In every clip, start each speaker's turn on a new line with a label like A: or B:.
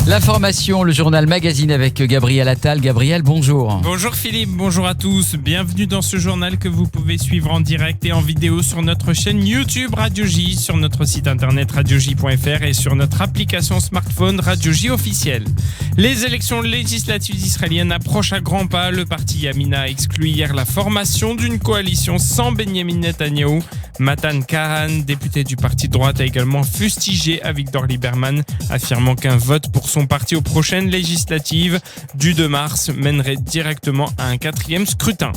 A: L'information, le journal Magazine avec Gabriel Attal. Gabriel, bonjour.
B: Bonjour Philippe, bonjour à tous. Bienvenue dans ce journal que vous pouvez suivre en direct et en vidéo sur notre chaîne YouTube Radio J, sur notre site internet radioj.fr et sur notre application smartphone Radio J officielle. Les élections législatives israéliennes approchent à grands pas. Le parti Yamina a exclu hier la formation d'une coalition sans Benjamin Netanyahou. Matan Kahan, député du parti de droite, a également fustigé Avigdor Lieberman, affirmant qu'un vote pour son parti aux prochaines législatives du 2 mars mènerait directement à un 4e scrutin.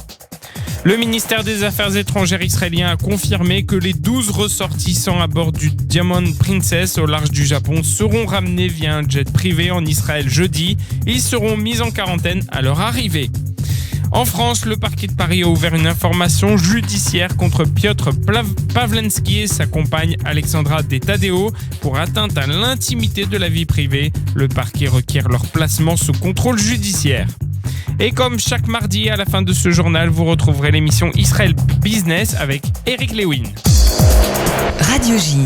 B: Le ministère des Affaires étrangères israélien a confirmé que les 12 ressortissants à bord du Diamond Princess au large du Japon seront ramenés via un jet privé en Israël jeudi. Ils seront mis en quarantaine à leur arrivée. En France, le parquet de Paris a ouvert une information judiciaire contre Piotr Pawlenski et sa compagne Alexandra De Tadeo pour atteinte à l'intimité de la vie privée. Le parquet requiert leur placement sous contrôle judiciaire. Et comme chaque mardi, à la fin de ce journal, vous retrouverez l'émission Israël Business avec Eric Lewin.
C: Radio J.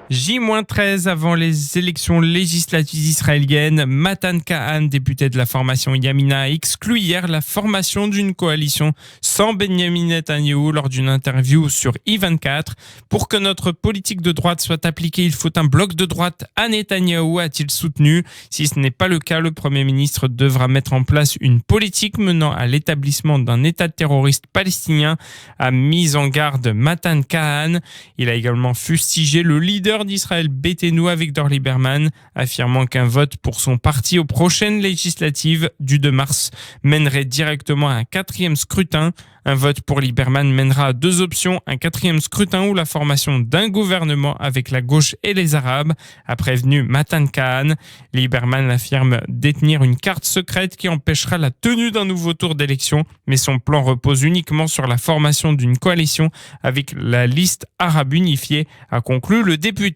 B: J-13 avant les élections législatives israéliennes, Matan Kahan, député de la formation Yamina, a exclu hier la formation d'une coalition sans Benjamin Netanyahou lors d'une interview sur I24. Pour que notre politique de droite soit appliquée, il faut un bloc de droite à Netanyahou, a-t-il soutenu. Si ce n'est pas le cas, le Premier ministre devra mettre en place une politique menant à l'établissement d'un État terroriste palestinien, a mis en garde Matan Kahan. Il a également fustigé le leader d'Israël Beiteinu Avigdor Lieberman, affirmant qu'un vote pour son parti aux prochaines législatives du 2 mars mènerait directement à un 4e scrutin. Un vote pour Lieberman mènera à 2 options, un 4e scrutin ou la formation d'un gouvernement avec la gauche et les Arabes, a prévenu Matan Kahan. Lieberman affirme détenir une carte secrète qui empêchera la tenue d'un nouveau tour d'élection, mais son plan repose uniquement sur la formation d'une coalition avec la liste arabe unifiée, a conclu le député.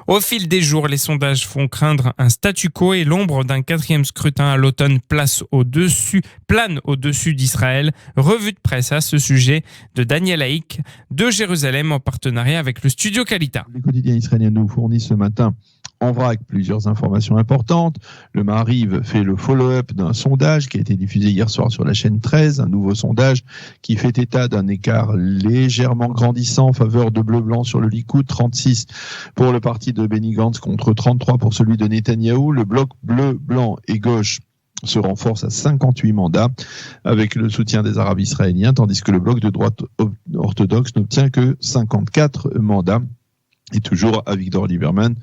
B: Au fil des jours, les sondages font craindre un statu quo et l'ombre d'un 4e scrutin à l'automne plane au-dessus d'Israël. Revue de presse à ce sujet de Daniel Haïk de Jérusalem en partenariat avec le studio Kalita.
D: Les quotidiens israéliens nous fournissent ce matin en vrac plusieurs informations importantes. Le Maariv fait le follow-up d'un sondage qui a été diffusé hier soir sur la chaîne 13, un nouveau sondage qui fait état d'un écart légèrement grandissant en faveur de bleu-blanc sur le Likoud, 36 pour le parti de Benny Gantz contre 33 pour celui de Netanyahou. Le bloc bleu, blanc et gauche se renforce à 58 mandats avec le soutien des Arabes israéliens, tandis que le bloc de droite orthodoxe n'obtient que 54 mandats. Et toujours Avigdor Lieberman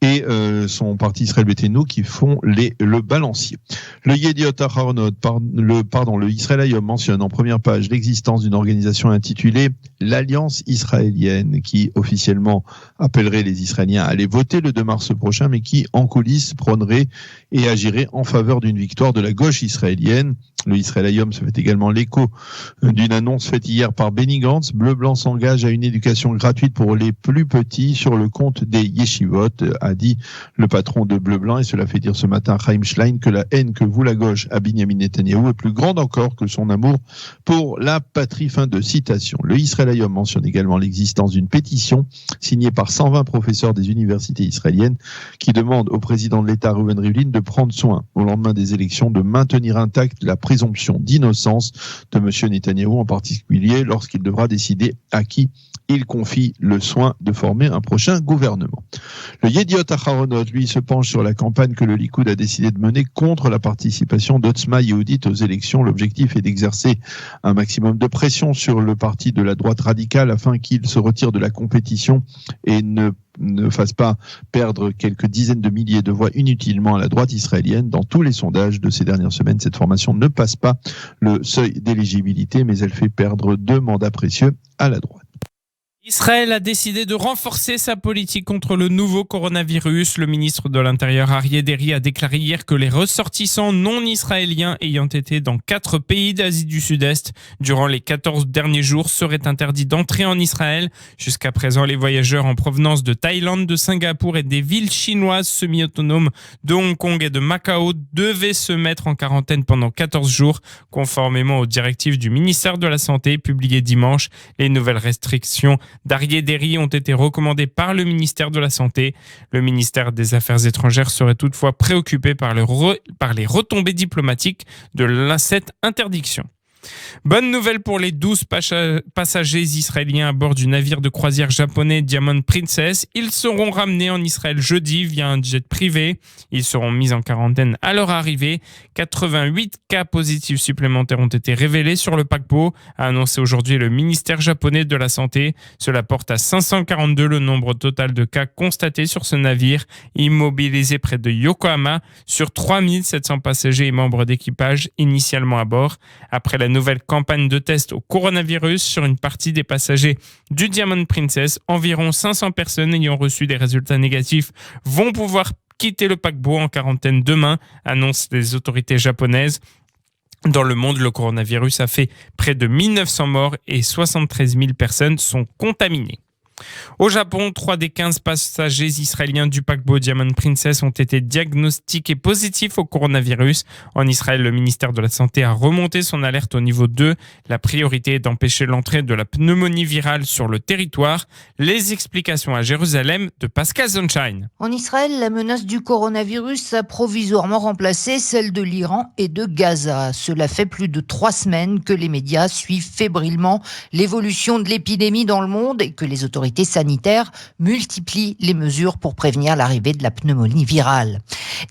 D: et son parti Israël Beiteinu qui font le balancier. Le Yediot Aharonot, le Israël Hayom mentionne en première page l'existence d'une organisation intitulée l'Alliance israélienne qui officiellement appellerait les Israéliens à aller voter le 2 mars prochain, mais qui en coulisses prônerait et agirait en faveur d'une victoire de la gauche israélienne. Le Israël Hayom se fait également l'écho d'une annonce faite hier par Benny Gantz. Bleu-Blanc s'engage à une éducation gratuite pour les plus petits sur le compte des yeshivot, a dit le patron de Bleu-Blanc, et cela fait dire ce matin Chaim Schlein que la haine que voue la gauche à Binyamin Netanyahou est plus grande encore que son amour pour la patrie. Fin de citation. Le Israël Hayom mentionne également l'existence d'une pétition signée par 120 professeurs des universités israéliennes qui demandent au président de l'État Reuven Rivlin de prendre soin au lendemain des élections de maintenir intacte la présomption d'innocence de M. Netanyahou, en particulier lorsqu'il devra décider à qui il confie le soin de former un prochain gouvernement. Le Yediot Aharonot, lui, se penche sur la campagne que le Likoud a décidé de mener contre la participation d'Otzma Yehudit aux élections. L'objectif est d'exercer un maximum de pression sur le parti de la droite radicale afin qu'il se retire de la compétition et ne fasse pas perdre quelques dizaines de milliers de voix inutilement à la droite israélienne. Dans tous les sondages de ces dernières semaines, cette formation ne passe pas le seuil d'éligibilité, mais elle fait perdre 2 mandats précieux à la droite.
B: Israël a décidé de renforcer sa politique contre le nouveau coronavirus. Le ministre de l'Intérieur Aryeh Deri a déclaré hier que les ressortissants non israéliens ayant été dans 4 pays d'Asie du Sud-Est durant les 14 derniers jours seraient interdits d'entrer en Israël. Jusqu'à présent, les voyageurs en provenance de Thaïlande, de Singapour et des villes chinoises semi-autonomes de Hong Kong et de Macao devaient se mettre en quarantaine pendant 14 jours, conformément aux directives du ministère de la Santé publiées dimanche. Les nouvelles restrictions d'Aryeh Deri ont été recommandés par le ministère de la Santé. Le ministère des Affaires étrangères serait toutefois préoccupé par les retombées diplomatiques de cette interdiction. Bonne nouvelle pour les 12 passagers israéliens à bord du navire de croisière japonais Diamond Princess. Ils seront ramenés en Israël jeudi via un jet privé. Ils seront mis en quarantaine à leur arrivée. 88 cas positifs supplémentaires ont été révélés sur le paquebot, a annoncé aujourd'hui le ministère japonais de la Santé. Cela porte à 542 le nombre total de cas constatés sur ce navire, immobilisé près de Yokohama, sur 3700 passagers et membres d'équipage initialement à bord. Après la nouvelle campagne de test au coronavirus sur une partie des passagers du Diamond Princess, environ 500 personnes ayant reçu des résultats négatifs vont pouvoir quitter le paquebot en quarantaine demain, annoncent les autorités japonaises. Dans le monde, le coronavirus a fait près de 1900 morts et 73 000 personnes sont contaminées. Au Japon, 3 des 15 passagers israéliens du paquebot Diamond Princess ont été diagnostiqués positifs au coronavirus. En Israël, le ministère de la Santé a remonté son alerte au niveau 2. La priorité est d'empêcher l'entrée de la pneumonie virale sur le territoire. Les explications à Jérusalem de Pascal Sunshine.
E: En Israël, la menace du coronavirus a provisoirement remplacé celle de l'Iran et de Gaza. Cela fait plus de 3 semaines que les médias suivent fébrilement l'évolution de l'épidémie dans le monde et que les autorités sanitaires multiplient les mesures pour prévenir l'arrivée de la pneumonie virale.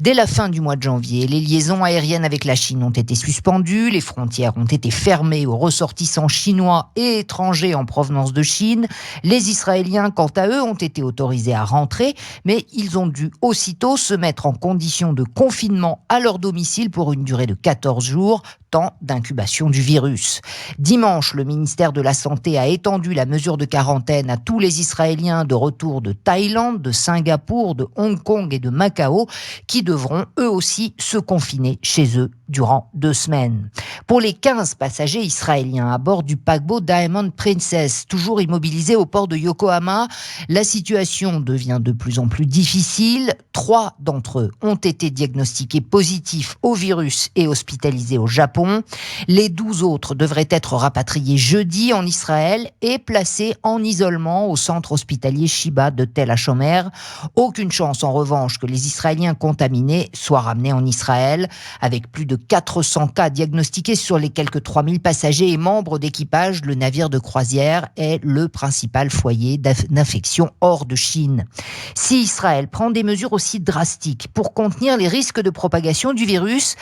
E: Dès la fin du mois de janvier, les liaisons aériennes avec la Chine ont été suspendues, les frontières ont été fermées aux ressortissants chinois et étrangers en provenance de Chine. Les Israéliens, quant à eux, ont été autorisés à rentrer, mais ils ont dû aussitôt se mettre en condition de confinement à leur domicile pour une durée de 14 jours, temps d'incubation du virus. Dimanche, le ministère de la Santé a étendu la mesure de quarantaine à tous les Israéliens de retour de Thaïlande, de Singapour, de Hong Kong et de Macao, qui devront eux aussi se confiner chez eux durant 2 semaines. Pour les 15 passagers israéliens à bord du paquebot Diamond Princess, toujours immobilisés au port de Yokohama, la situation devient de plus en plus difficile. 3 d'entre eux ont été diagnostiqués positifs au virus et hospitalisés au Japon. Les 12 autres devraient être rapatriés jeudi en Israël et placés en isolement au centre hospitalier Shiba de Tel HaShomer. Aucune chance en revanche que les Israéliens contaminés soient ramenés en Israël, avec plus de 400 cas diagnostiqués sur les quelques 3000 passagers et membres d'équipage. Le navire de croisière est le principal foyer d'infection hors de Chine. Si Israël prend des mesures aussi drastiques pour contenir les risques de propagation du virus,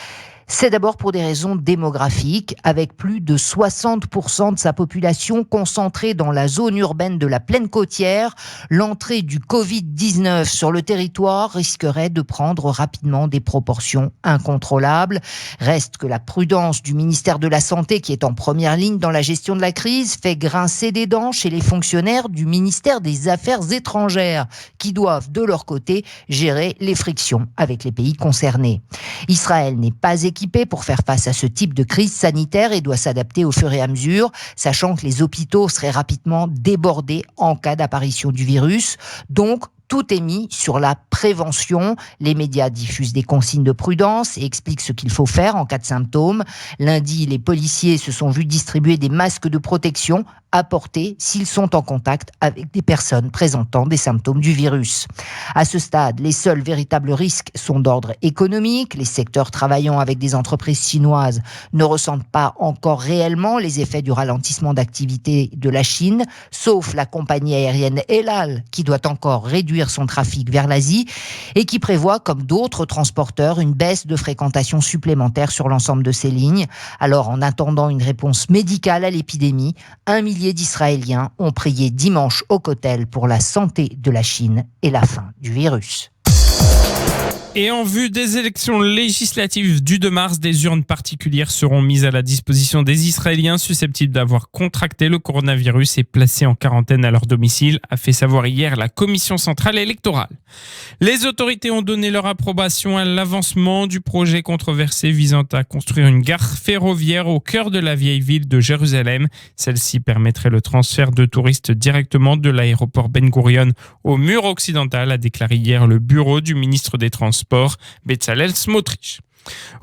E: c'est d'abord pour des raisons démographiques, avec plus de 60% de sa population concentrée dans la zone urbaine de la plaine côtière. L'entrée du Covid-19 sur le territoire risquerait de prendre rapidement des proportions incontrôlables. Reste que la prudence du ministère de la Santé, qui est en première ligne dans la gestion de la crise, fait grincer des dents chez les fonctionnaires du ministère des Affaires étrangères, qui doivent de leur côté gérer les frictions avec les pays concernés. Israël n'est pas équipé pour faire face à ce type de crise sanitaire et doit s'adapter au fur et à mesure, sachant que les hôpitaux seraient rapidement débordés en cas d'apparition du virus. Donc, tout est mis sur la prévention. Les médias diffusent des consignes de prudence et expliquent ce qu'il faut faire en cas de symptômes. Lundi, les policiers se sont vus distribuer des masques de protection à porter s'ils sont en contact avec des personnes présentant des symptômes du virus. À ce stade, les seuls véritables risques sont d'ordre économique. Les secteurs travaillant avec des entreprises chinoises ne ressentent pas encore réellement les effets du ralentissement d'activité de la Chine, sauf la compagnie aérienne El Al, qui doit encore réduire son trafic vers l'Asie et qui prévoit, comme d'autres transporteurs, une baisse de fréquentation supplémentaire sur l'ensemble de ses lignes. Alors, en attendant une réponse médicale à l'épidémie, 1 millier d'Israéliens ont prié dimanche au Kotel pour la santé de la Chine et la fin du virus.
B: Et en vue des élections législatives du 2 mars, des urnes particulières seront mises à la disposition des Israéliens susceptibles d'avoir contracté le coronavirus et placés en quarantaine à leur domicile, a fait savoir hier la Commission centrale électorale. Les autorités ont donné leur approbation à l'avancement du projet controversé visant à construire une gare ferroviaire au cœur de la vieille ville de Jérusalem. Celle-ci permettrait le transfert de touristes directement de l'aéroport Ben Gurion au mur occidental, a déclaré hier le bureau du ministre des Transports, Bezalel Smotrich.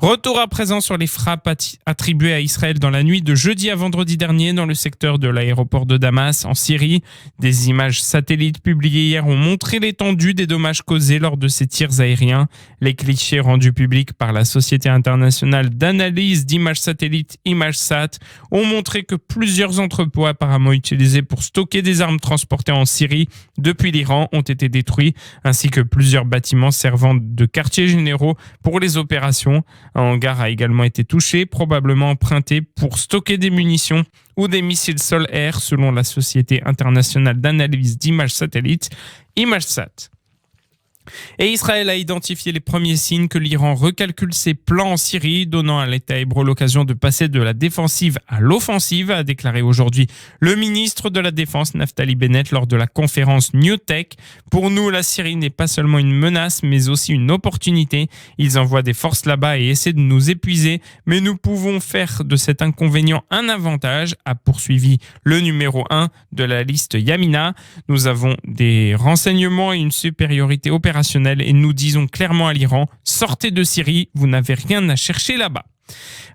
B: Retour à présent sur les frappes attribuées à Israël dans la nuit de jeudi à vendredi dernier dans le secteur de l'aéroport de Damas en Syrie. Des images satellites publiées hier ont montré l'étendue des dommages causés lors de ces tirs aériens. Les clichés rendus publics par la Société internationale d'analyse d'images satellites ImageSat ont montré que plusieurs entrepôts apparemment utilisés pour stocker des armes transportées en Syrie depuis l'Iran ont été détruits, ainsi que plusieurs bâtiments servant de quartiers généraux pour les opérations. Un hangar a également été touché, probablement emprunté pour stocker des munitions ou des missiles sol-air, selon la Société internationale d'analyse d'images satellites, ImageSat. Et Israël a identifié les premiers signes que l'Iran recalcule ses plans en Syrie, donnant à l'État hébreu l'occasion de passer de la défensive à l'offensive, a déclaré aujourd'hui le ministre de la Défense Naftali Bennett lors de la conférence New Tech. Pour nous, la Syrie n'est pas seulement une menace, mais aussi une opportunité. Ils envoient des forces là-bas et essaient de nous épuiser, mais nous pouvons faire de cet inconvénient un avantage, a poursuivi le numéro 1 de la liste Yamina. Nous avons des renseignements et une supériorité opérationnelle et nous disons clairement à l'Iran, sortez de Syrie, vous n'avez rien à chercher là-bas.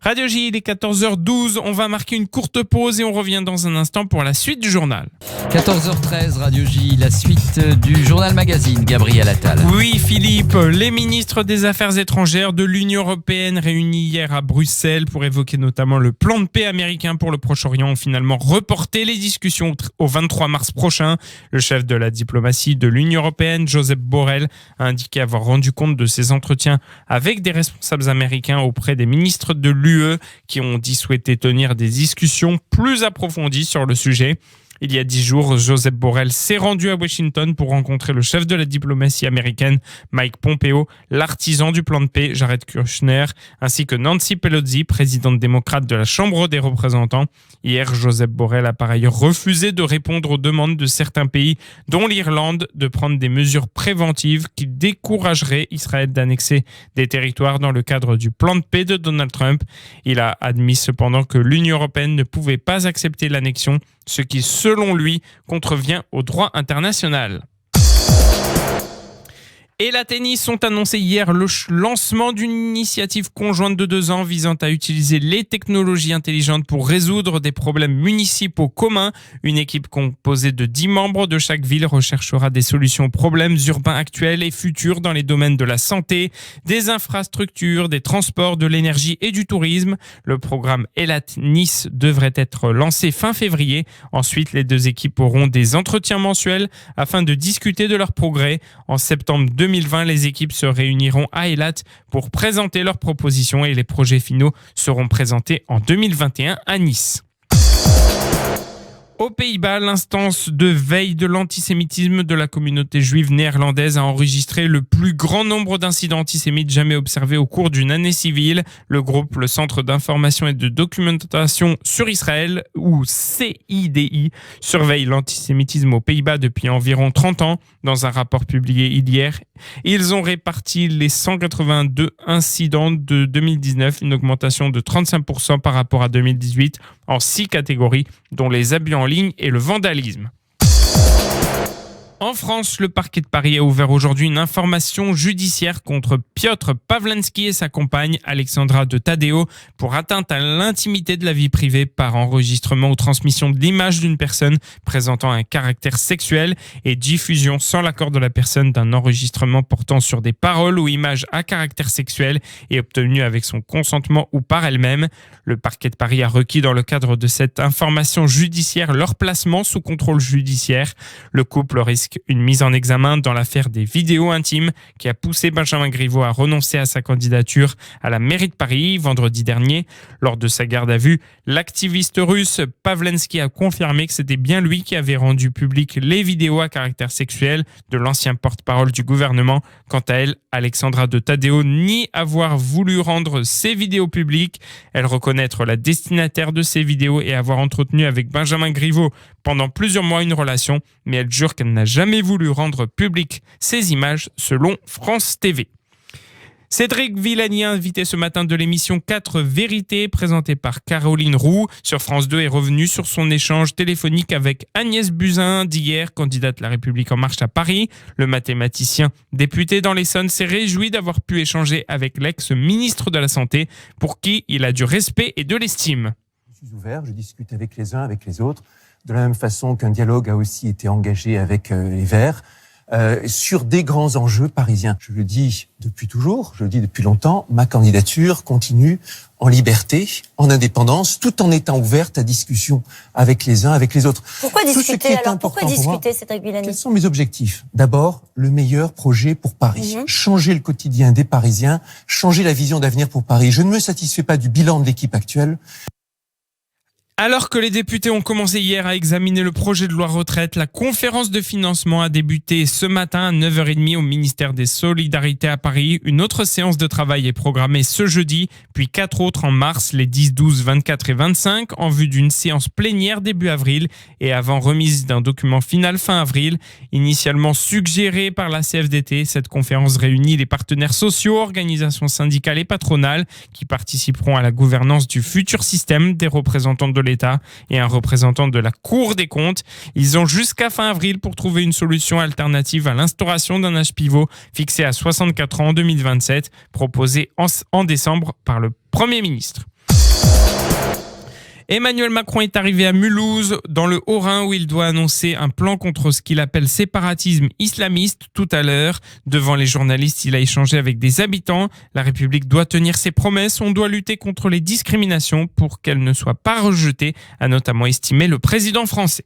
B: Radio J, il est 14h12, on va marquer une courte pause et on revient dans un instant pour la suite du journal.
A: 14h13, Radio J, la suite du journal magazine, Gabriel Attal.
B: Oui Philippe, les ministres des Affaires étrangères de l'Union européenne réunis hier à Bruxelles pour évoquer notamment le plan de paix américain pour le Proche-Orient ont finalement reporté les discussions au 23 mars prochain. Le chef de la diplomatie de l'Union européenne, Josep Borrell, a indiqué avoir rendu compte de ses entretiens avec des responsables américains auprès des ministres de l'UE qui ont dit souhaiter tenir des discussions plus approfondies sur le sujet. Il y a 10 jours, Josep Borrell s'est rendu à Washington pour rencontrer le chef de la diplomatie américaine, Mike Pompeo, l'artisan du plan de paix, Jared Kushner, ainsi que Nancy Pelosi, présidente démocrate de la Chambre des représentants. Hier, Josep Borrell a par ailleurs refusé de répondre aux demandes de certains pays, dont l'Irlande, de prendre des mesures préventives qui décourageraient Israël d'annexer des territoires dans le cadre du plan de paix de Donald Trump. Il a admis cependant que l'Union européenne ne pouvait pas accepter l'annexion, ce qui, selon lui, contrevient au droit international. Et la tennis ont annoncé hier le lancement d'une initiative conjointe de 2 ans visant à utiliser les technologies intelligentes pour résoudre des problèmes municipaux communs. Une équipe composée de 10 membres de chaque ville recherchera des solutions aux problèmes urbains actuels et futurs dans les domaines de la santé, des infrastructures, des transports, de l'énergie et du tourisme. Le programme Elat Nice devrait être lancé fin février. Ensuite, les 2 équipes auront des entretiens mensuels afin de discuter de leurs progrès. En septembre 2020, les équipes se réuniront à Eilat pour présenter leurs propositions et les projets finaux seront présentés en 2021 à Nice. Aux Pays-Bas, l'instance de veille de l'antisémitisme de la communauté juive néerlandaise a enregistré le plus grand nombre d'incidents antisémites jamais observés au cours d'une année civile. Le groupe, le Centre d'information et de documentation sur Israël, ou CIDI, surveille l'antisémitisme aux Pays-Bas depuis environ 30 ans. Dans un rapport publié hier, ils ont réparti les 182 incidents de 2019, une augmentation de 35% par rapport à 2018, en 6 catégories, dont les abus en ligne et le vandalisme. En France, le parquet de Paris a ouvert aujourd'hui une information judiciaire contre Piotr Pawlenski et sa compagne Alexandra de Taddeo pour atteinte à l'intimité de la vie privée par enregistrement ou transmission de l'image d'une personne présentant un caractère sexuel et diffusion sans l'accord de la personne d'un enregistrement portant sur des paroles ou images à caractère sexuel et obtenu avec son consentement ou par elle-même. Le parquet de Paris a requis dans le cadre de cette information judiciaire leur placement sous contrôle judiciaire. Le couple risque une mise en examen dans l'affaire des vidéos intimes qui a poussé Benjamin Griveaux à renoncer à sa candidature à la mairie de Paris vendredi dernier. Lors de sa garde à vue, l'activiste russe Pawlenski a confirmé que c'était bien lui qui avait rendu public les vidéos à caractère sexuel de l'ancien porte-parole du gouvernement. Quant à elle, Alexandra de Taddeo nie avoir voulu rendre ces vidéos publiques. Elle reconnaît être la destinataire de ces vidéos et avoir entretenu avec Benjamin Griveaux pendant plusieurs mois une relation, mais elle jure qu'elle n'a jamais voulu rendre publiques ces images selon France TV. Cédric Villani, invité ce matin de l'émission 4 Vérités, présentée par Caroline Roux sur France 2, est revenu sur son échange téléphonique avec Agnès Buzyn d'hier, candidate La République En Marche à Paris. Le mathématicien député dans l'Essonne s'est réjoui d'avoir pu échanger avec l'ex-ministre de la Santé, pour qui il a du respect et de l'estime.
F: Je suis ouvert, je discute avec les uns, avec les autres, de la même façon qu'un dialogue a aussi été engagé avec les Verts. Sur des grands enjeux parisiens. Je le dis depuis toujours, je le dis depuis longtemps, ma candidature continue en liberté, en indépendance, tout en étant ouverte à discussion avec les uns, avec les autres.
G: Pourquoi discuter alors ? Pourquoi discuter, Cédric Villani ?
F: Quels sont mes objectifs ? D'abord, le meilleur projet pour Paris. Changer le quotidien des Parisiens, changer la vision d'avenir pour Paris. Je ne me satisfais pas du bilan de l'équipe actuelle.
B: Alors que les députés ont commencé hier à examiner le projet de loi retraite, la conférence de financement a débuté ce matin à 9h30 au ministère des Solidarités à Paris. Une autre séance de travail est programmée ce jeudi, puis 4 autres en mars, les 10, 12, 24 et 25, en vue d'une séance plénière début avril et avant remise d'un document final fin avril. Initialement suggérée par la CFDT, cette conférence réunit les partenaires sociaux, organisations syndicales et patronales qui participeront à la gouvernance du futur système, des représentants de l'État et un représentant de la Cour des comptes. Ils ont jusqu'à fin avril pour trouver une solution alternative à l'instauration d'un âge pivot fixé à 64 ans en 2027, proposé en décembre par le Premier ministre. Emmanuel Macron est arrivé à Mulhouse, dans le Haut-Rhin, où il doit annoncer un plan contre ce qu'il appelle séparatisme islamiste tout à l'heure. Devant les journalistes, il a échangé avec des habitants. La République doit tenir ses promesses. On doit lutter contre les discriminations pour qu'elles ne soient pas rejetées, a notamment estimé le président français.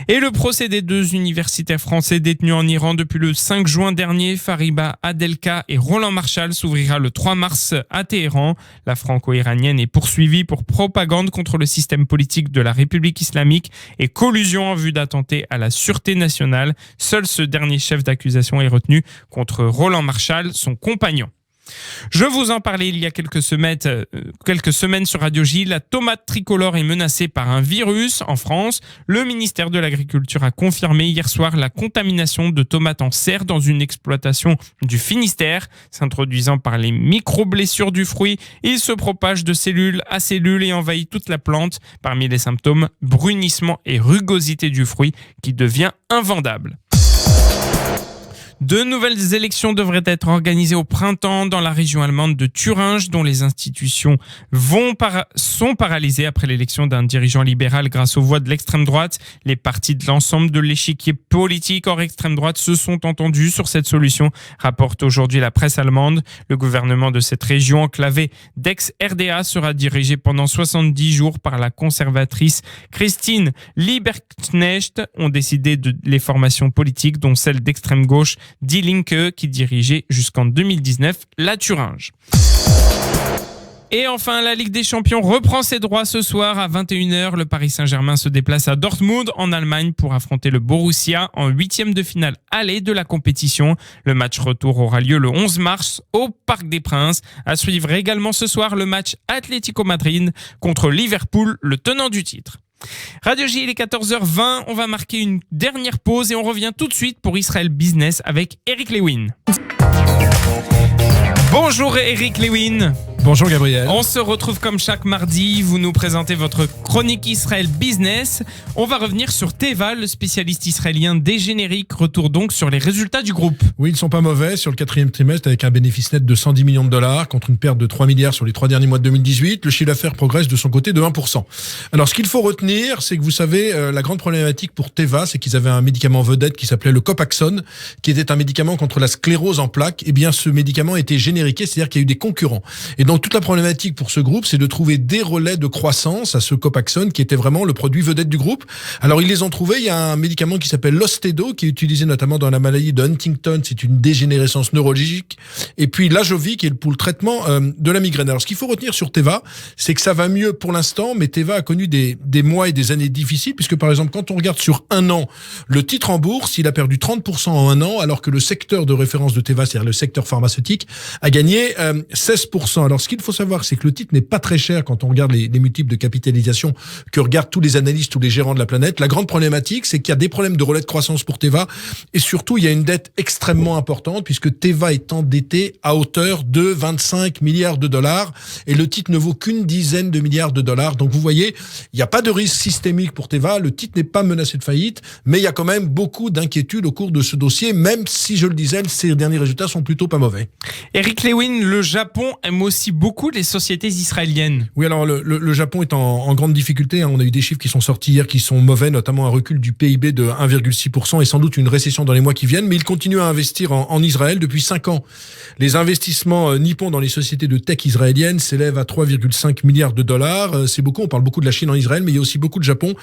B: Et le procès des 2 universitaires français détenus en Iran depuis le 5 juin dernier, Fariba Adelka et Roland Marchal, s'ouvrira le 3 mars à Téhéran. La franco-iranienne est poursuivie pour propagande contre le système politique de la République islamique et collusion en vue d'attenter à la sûreté nationale. Seul ce dernier chef d'accusation est retenu contre Roland Marchal, son compagnon. Je vous en parlais il y a quelques semaines sur Radio J. La tomate tricolore est menacée par un virus en France. Le ministère de l'Agriculture a confirmé hier soir la contamination de tomates en serre dans une exploitation du Finistère. S'introduisant par les micro-blessures du fruit, il se propage de cellule à cellule et envahit toute la plante. Parmi les symptômes, brunissement et rugosité du fruit qui devient invendable. De nouvelles élections devraient être organisées au printemps dans la région allemande de Thuringe, dont les institutions sont paralysées après l'élection d'un dirigeant libéral grâce aux voix de l'extrême droite. Les partis de l'ensemble de l'échiquier politique hors extrême droite se sont entendus sur cette solution, rapporte aujourd'hui la presse allemande. Le gouvernement de cette région enclavée d'ex-RDA sera dirigé pendant 70 jours par la conservatrice Christine Lieberknecht, ont décidé les formations politiques, dont celle d'extrême gauche Die Linke, qui dirigeait jusqu'en 2019 la Thuringe. Et enfin, la Ligue des Champions reprend ses droits ce soir à 21h. Le Paris Saint-Germain se déplace à Dortmund en Allemagne pour affronter le Borussia en 8e de finale aller de la compétition. Le match retour aura lieu le 11 mars au Parc des Princes. À suivre également ce soir le match Atlético Madrid contre Liverpool, le tenant du titre. Radio J, il est 14h20, on va marquer une dernière pause et on revient tout de suite pour Israël Business avec Eric Lewin. Bonjour Eric Lewin.
H: Bonjour Gabriel.
B: On se retrouve comme chaque mardi, vous nous présentez votre chronique Israël Business. On va revenir sur Teva, le spécialiste israélien des génériques. Retour donc sur les résultats du groupe.
H: Oui, ils ne sont pas mauvais sur le 4e trimestre avec un bénéfice net de 110 millions de dollars contre une perte de 3 milliards sur les 3 derniers mois de 2018. Le chiffre d'affaires progresse de son côté de 1%. Alors ce qu'il faut retenir, c'est que vous savez, la grande problématique pour Teva, c'est qu'ils avaient un médicament vedette qui s'appelait le Copaxone, qui était un médicament contre la sclérose en plaques. Eh bien ce médicament était génériqué, c'est-à-dire qu'il y a eu des concurrents. Et donc toute la problématique pour ce groupe, c'est de trouver des relais de croissance à ce Copaxone qui était vraiment le produit vedette du groupe. Alors ils les ont trouvés, il y a un médicament qui s'appelle l'Austedo qui est utilisé notamment dans la maladie de Huntington, c'est une dégénérescence neurologique, et puis l'Ajovy qui est pour le traitement de la migraine. Alors ce qu'il faut retenir sur Teva, c'est que ça va mieux pour l'instant, mais Teva a connu des mois et des années difficiles, puisque par exemple quand on regarde sur un an, le titre en bourse, il a perdu 30% en un an, alors que le secteur de référence de Teva, c'est-à-dire le secteur pharmaceutique, a gagné 16%. Alors ce qu'il faut savoir, c'est que le titre n'est pas très cher quand on regarde les multiples de capitalisation que regardent tous les analystes, tous les gérants de la planète. La grande problématique, c'est qu'il y a des problèmes de relais de croissance pour Teva et surtout, il y a une dette extrêmement importante puisque Teva est endetté à hauteur de 25 milliards de dollars et le titre ne vaut qu'une dizaine de milliards de dollars. Donc vous voyez, il n'y a pas de risque systémique pour Teva, le titre n'est pas menacé de faillite, mais il y a quand même beaucoup d'inquiétudes au cours de ce dossier, même si, je le disais, ces derniers résultats sont plutôt pas mauvais.
B: Eric Lewin, le Japon aime aussi beaucoup les sociétés israéliennes.
H: Oui, alors le Japon est en grande difficulté. On a eu des chiffres qui sont sortis hier qui sont mauvais, notamment un recul du PIB de 1,6% et sans doute une récession dans les mois qui viennent. Mais il continue à investir en Israël depuis 5 ans. Les investissements nippons dans les sociétés de tech israéliennes s'élèvent à 3,5 milliards de dollars. C'est beaucoup. On parle beaucoup de la Chine en Israël, mais il y a aussi beaucoup de Japon.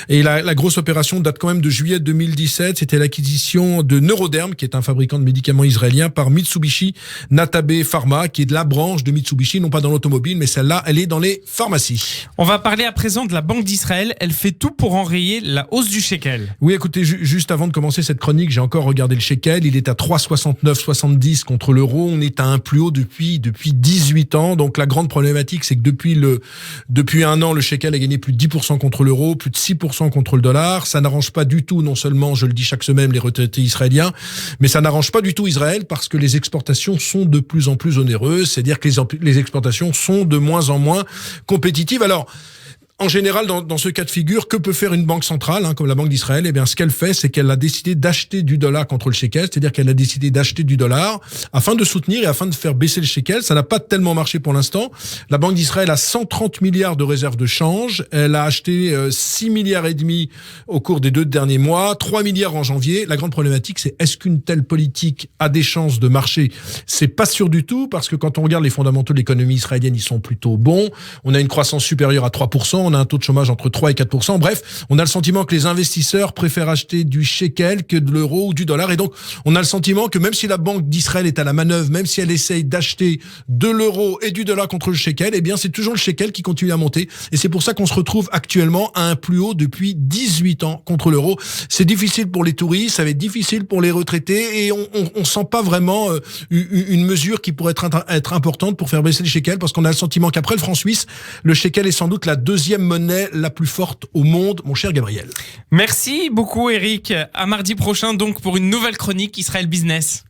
H: Et la grosse opération date quand même de juillet 2017. C'était l'acquisition de Neuroderm, qui est un fabricant de médicaments israélien, par Mitsubishi Natabe Pharma, qui est de la branche de Mitsubishi, non pas dans l'automobile, mais celle-là, elle est dans les pharmacies.
B: On va parler à présent de la Banque d'Israël. Elle fait tout pour enrayer la hausse du shekel.
H: Oui, écoutez, juste avant de commencer cette chronique, j'ai encore regardé le shekel. Il est à 3,6970 contre l'euro. On est à un plus haut depuis 18 ans. Donc la grande problématique, c'est que depuis un an, le shekel a gagné plus de 10% contre l'euro, plus de 6% contre le dollar. Ça n'arrange pas du tout, non seulement, je le dis chaque semaine, les retraités israéliens, mais ça n'arrange pas du tout Israël parce que les exportations sont de plus en plus onéreuses. C'est-à-dire que les exportations sont de moins en moins compétitives. Alors, en général, dans ce cas de figure, que peut faire une banque centrale, comme la Banque d'Israël? Eh bien, ce qu'elle fait, c'est qu'elle a décidé d'acheter du dollar contre le shekel, c'est-à-dire qu'elle a décidé d'acheter du dollar afin de soutenir et afin de faire baisser le shekel. Ça n'a pas tellement marché pour l'instant. La Banque d'Israël a 130 milliards de réserves de change. Elle a acheté 6 milliards et demi au cours des 2 derniers mois, 3 milliards en janvier. La grande problématique, c'est est-ce qu'une telle politique a des chances de marcher? C'est pas sûr du tout, parce que quand on regarde les fondamentaux de l'économie israélienne, ils sont plutôt bons. On a une croissance supérieure à 3%. On a un taux de chômage entre 3 et 4%. Bref, on a le sentiment que les investisseurs préfèrent acheter du shekel que de l'euro ou du dollar. Et donc, on a le sentiment que même si la Banque d'Israël est à la manœuvre, même si elle essaye d'acheter de l'euro et du dollar contre le shekel, eh bien, c'est toujours le shekel qui continue à monter. Et c'est pour ça qu'on se retrouve actuellement à un plus haut depuis 18 ans contre l'euro. C'est difficile pour les touristes, ça va être difficile pour les retraités et on sent pas vraiment une mesure qui pourrait être importante pour faire baisser le shekel, parce qu'on a le sentiment qu'après le franc suisse, le shekel est sans doute la deuxième monnaie la plus forte au monde, mon cher Gabriel.
B: Merci beaucoup Eric. À mardi prochain donc pour une nouvelle chronique Israël Business.